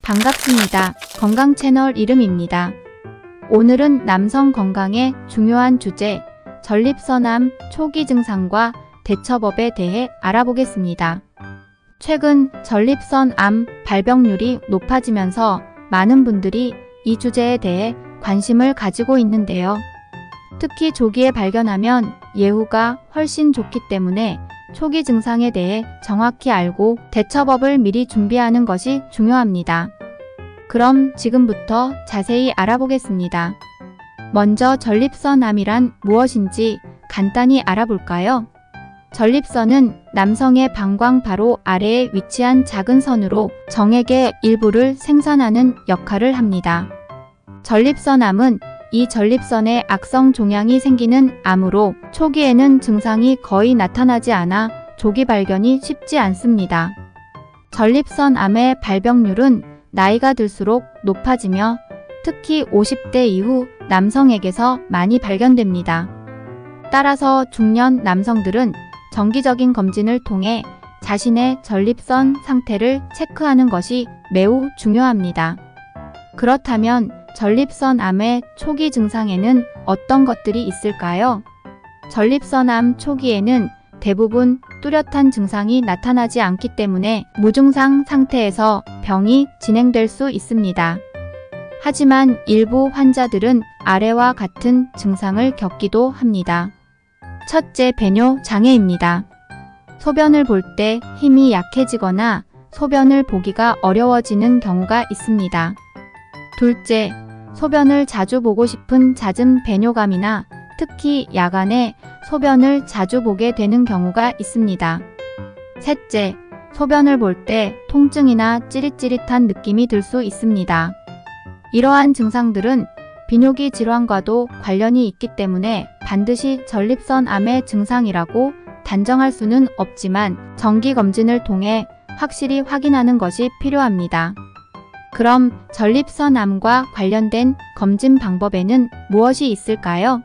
반갑습니다. 건강 채널 이름입니다. 오늘은 남성 건강에 중요한 주제, 전립선암 초기 증상과 대처법에 대해 알아보겠습니다. 최근 전립선암 발병률이 높아지면서 많은 분들이 이 주제에 대해 관심을 가지고 있는데요. 특히 조기에 발견하면 예후가 훨씬 좋기 때문에 초기 증상에 대해 정확히 알고 대처법을 미리 준비하는 것이 중요합니다. 그럼 지금부터 자세히 알아보겠습니다. 먼저 전립선암이란 무엇인지 간단히 알아볼까요? 전립선은 남성의 방광 바로 아래에 위치한 작은 선으로 정액의 일부를 생산하는 역할을 합니다. 전립선암은 이 전립선에 악성 종양이 생기는 암으로 초기에는 증상이 거의 나타나지 않아 조기 발견이 쉽지 않습니다. 전립선암의 발병률은 나이가 들수록 높아지며 특히 50대 이후 남성에게서 많이 발견됩니다. 따라서 중년 남성들은 정기적인 검진을 통해 자신의 전립선 상태를 체크하는 것이 매우 중요합니다. 그렇다면 전립선암의 초기 증상에는 어떤 것들이 있을까요? 전립선암 초기에는 대부분 뚜렷한 증상이 나타나지 않기 때문에 무증상 상태에서 병이 진행될 수 있습니다. 하지만 일부 환자들은 아래와 같은 증상을 겪기도 합니다. 첫째, 배뇨 장애입니다. 소변을 볼 때 힘이 약해지거나 소변을 보기가 어려워지는 경우가 있습니다. 둘째, 소변을 자주 보고 싶은 잦은 배뇨감이나 특히 야간에 소변을 자주 보게 되는 경우가 있습니다. 셋째, 소변을 볼 때 통증이나 찌릿찌릿한 느낌이 들 수 있습니다. 이러한 증상들은 비뇨기 질환과도 관련이 있기 때문에 반드시 전립선암의 증상이라고 단정할 수는 없지만 정기검진을 통해 확실히 확인하는 것이 필요합니다. 그럼 전립선암과 관련된 검진 방법에는 무엇이 있을까요?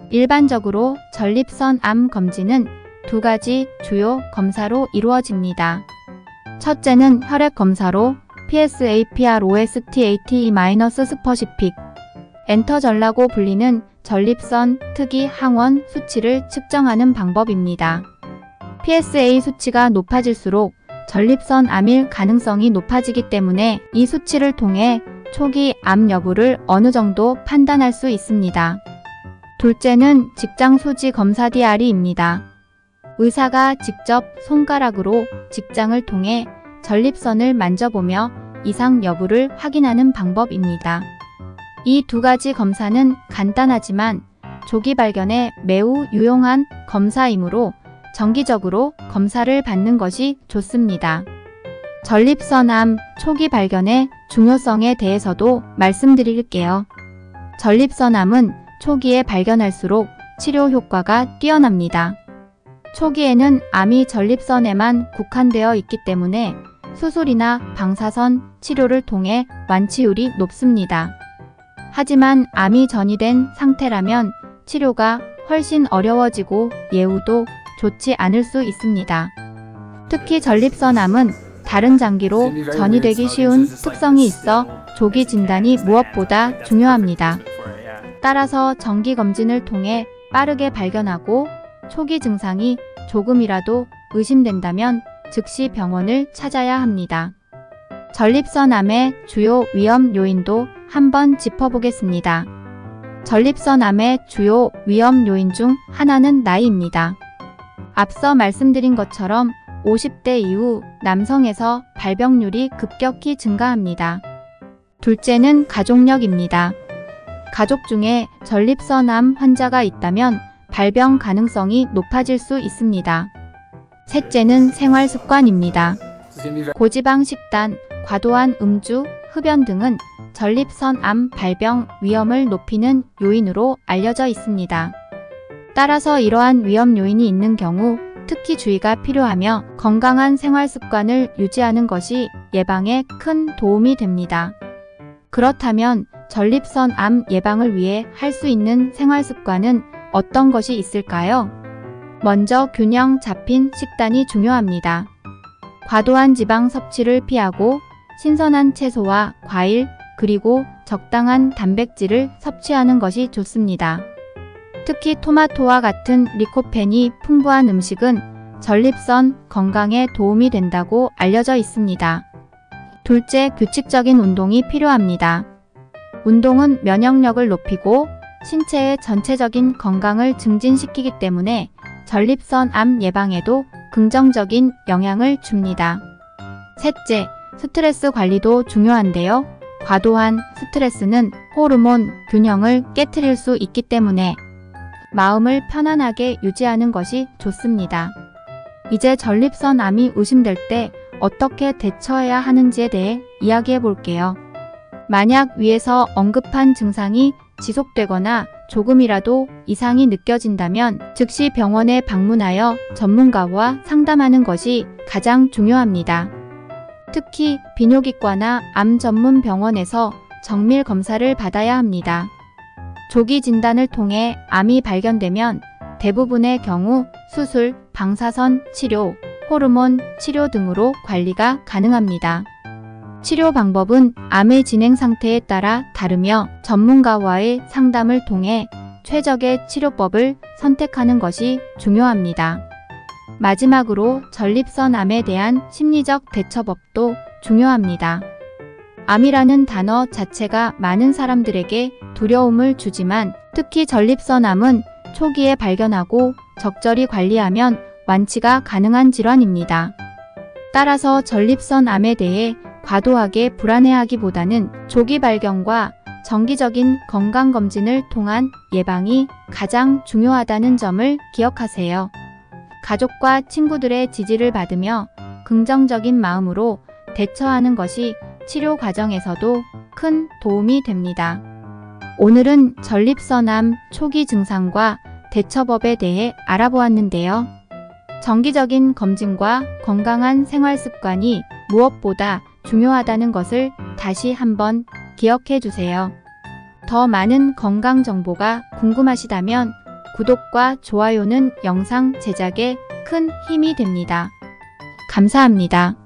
일반적으로 전립선암 검진은 두 가지 주요 검사로 이루어집니다. 첫째는 혈액 검사로 PSA-PROSTAT-스퍼시픽 엔터전라고 불리는 전립선 특이 항원 수치를 측정하는 방법입니다. PSA 수치가 높아질수록 전립선암일 가능성이 높아지기 때문에 이 수치를 통해 초기 암 여부를 어느 정도 판단할 수 있습니다. 둘째는 직장 수지 검사 DRE입니다. 의사가 직접 손가락으로 직장을 통해 전립선을 만져보며 이상 여부를 확인하는 방법입니다. 이 두 가지 검사는 간단하지만 조기 발견에 매우 유용한 검사이므로 정기적으로 검사를 받는 것이 좋습니다. 전립선암 초기 발견의 중요성에 대해서도 말씀드릴게요. 전립선암은 초기에 발견할수록 치료 효과가 뛰어납니다. 초기에는 암이 전립선에만 국한되어 있기 때문에 수술이나 방사선 치료를 통해 완치율이 높습니다. 하지만 암이 전이된 상태라면 치료가 훨씬 어려워지고 예후도 좋지 않을 수 있습니다. 특히 전립선암은 다른 장기로 전이되기 쉬운 특성이 있어 조기 진단이 무엇보다 중요합니다. 따라서 정기검진을 통해 빠르게 발견하고 초기 증상이 조금이라도 의심된다면 즉시 병원을 찾아야 합니다. 전립선암의 주요 위험 요인도 한번 짚어보겠습니다. 전립선암의 주요 위험 요인 중 하나는 나이입니다. 앞서 말씀드린 것처럼 50대 이후 남성에서 발병률이 급격히 증가합니다. 둘째는 가족력입니다. 가족 중에 전립선암 환자가 있다면 발병 가능성이 높아질 수 있습니다. 셋째는 생활 습관입니다. 고지방 식단, 과도한 음주, 흡연 등은 전립선암 발병 위험을 높이는 요인으로 알려져 있습니다. 따라서 이러한 위험 요인이 있는 경우 특히 주의가 필요하며 건강한 생활 습관을 유지하는 것이 예방에 큰 도움이 됩니다. 그렇다면 전립선암 예방을 위해 할 수 있는 생활 습관은 어떤 것이 있을까요? 먼저 균형 잡힌 식단이 중요합니다. 과도한 지방 섭취를 피하고 신선한 채소와 과일, 그리고 적당한 단백질을 섭취하는 것이 좋습니다. 특히 토마토와 같은 리코펜이 풍부한 음식은 전립선 건강에 도움이 된다고 알려져 있습니다. 둘째, 규칙적인 운동이 필요합니다. 운동은 면역력을 높이고 신체의 전체적인 건강을 증진시키기 때문에 전립선 암 예방에도 긍정적인 영향을 줍니다. 셋째, 스트레스 관리도 중요한데요. 과도한 스트레스는 호르몬 균형을 깨트릴 수 있기 때문에 마음을 편안하게 유지하는 것이 좋습니다. 이제 전립선 암이 의심될 때 어떻게 대처해야 하는지에 대해 이야기해 볼게요. 만약 위에서 언급한 증상이 지속되거나 조금이라도 이상이 느껴진다면 즉시 병원에 방문하여 전문가와 상담하는 것이 가장 중요합니다. 특히 비뇨기과나 암 전문 병원에서 정밀 검사를 받아야 합니다. 조기 진단을 통해 암이 발견되면 대부분의 경우 수술, 방사선 치료, 호르몬 치료 등으로 관리가 가능합니다. 치료 방법은 암의 진행 상태에 따라 다르며 전문가와의 상담을 통해 최적의 치료법을 선택하는 것이 중요합니다. 마지막으로 전립선 암에 대한 심리적 대처법도 중요합니다. 암이라는 단어 자체가 많은 사람들에게 두려움을 주지만 특히 전립선 암은 초기에 발견하고 적절히 관리하면 완치가 가능한 질환입니다. 따라서 전립선 암에 대해 과도하게 불안해하기보다는 조기 발견과 정기적인 건강검진을 통한 예방이 가장 중요하다는 점을 기억하세요. 가족과 친구들의 지지를 받으며 긍정적인 마음으로 대처하는 것이 치료 과정에서도 큰 도움이 됩니다. 오늘은 전립선암 초기 증상과 대처법에 대해 알아보았는데요. 정기적인 검진과 건강한 생활 습관이 무엇보다 중요하다는 것을 다시 한번 기억해 주세요. 더 많은 건강 정보가 궁금하시다면 구독과 좋아요는 영상 제작에 큰 힘이 됩니다. 감사합니다.